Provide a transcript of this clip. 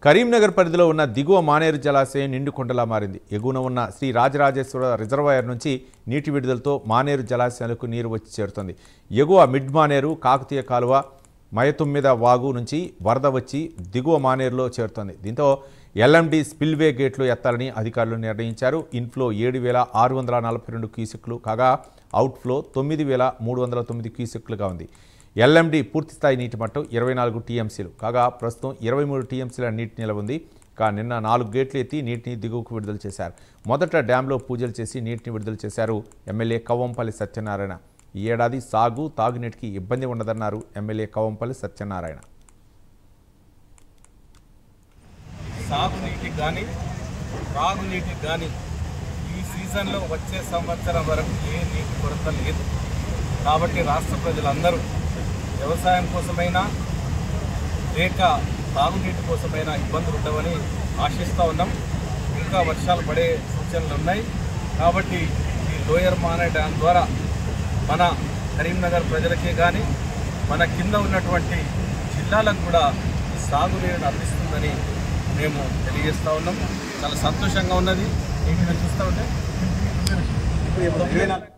కరీంనగర్ పరిధిలో ఉన్న దిగువ మానేరు జలాశయం నిండుకొండలా మారింది. ఎగువన ఉన్న శ్రీ రాజరాజేశ్వర రిజర్వాయర్ నుంచి నీటి విడుదలతో మానేరు జలాశయాలకు నీరు వచ్చి చేరుతుంది. ఎగువ మిడ్ మానేరు, కాకతీయ కాలువ, మయతుమ్మిద వాగు నుంచి వరద వచ్చి దిగువ మానేరులో చేరుతోంది. దీంతో ఎల్ఎండి స్పిల్వే గేట్లు ఎత్తాలని అధికారులు నిర్ణయించారు. ఇన్ఫ్లో 7,642 క్యూసెక్లు కాగా అవుట్ఫ్లో 9,309 క్యూసెక్లుగా ఉంది. ఎల్ఎండి పూర్తిస్థాయి నీటి మట్టం 24 టీఎంసీలు కాగా ప్రస్తుతం 23 టీఎంసీల నీటి నిల్వ ఉంది. నిన్న 4 గేట్లు ఎత్తి నీటిని దిగువకు విడుదల చేశారు. మొదట డ్యాంలో పూజలు చేసి నీటిని విడుదల చేశారు ఎమ్మెల్యే కవ్వంపల్లి సత్యనారాయణ. ఈ ఏడాది సాగు తాగునీటికి ఇబ్బంది ఉండదన్నారు ఎమ్మెల్యే కవ్వంపల్లి సత్యనారాయణ. సాగునీటికి కానీ తాగునీటికి కానీ ఈ సీజన్లో వచ్చే సంవత్సరం వరకు ఏ నీటి కొరత లేదు. కాబట్టి రాష్ట్ర ప్రజలందరూ వ్యవసాయం కోసమైనా లేక తాగునీటి కోసమైనా ఇబ్బందులు ఉండవని ఆశిస్తూ ఉన్నాం. ఇంకా వర్షాలు పడే సూచనలు ఉన్నాయి. కాబట్టి ఈ లోయర్ మానే డ్యాం ద్వారా మన కరీంనగర్ ప్రజలకే కానీ మన కింద ఉన్నటువంటి జిల్లాలకు కూడా సాగునీరుని అందిస్తుందని మేము తెలియజేస్తూ ఉన్నాం. చాలా సంతోషంగా ఉన్నది. చూస్తూ ఉంటే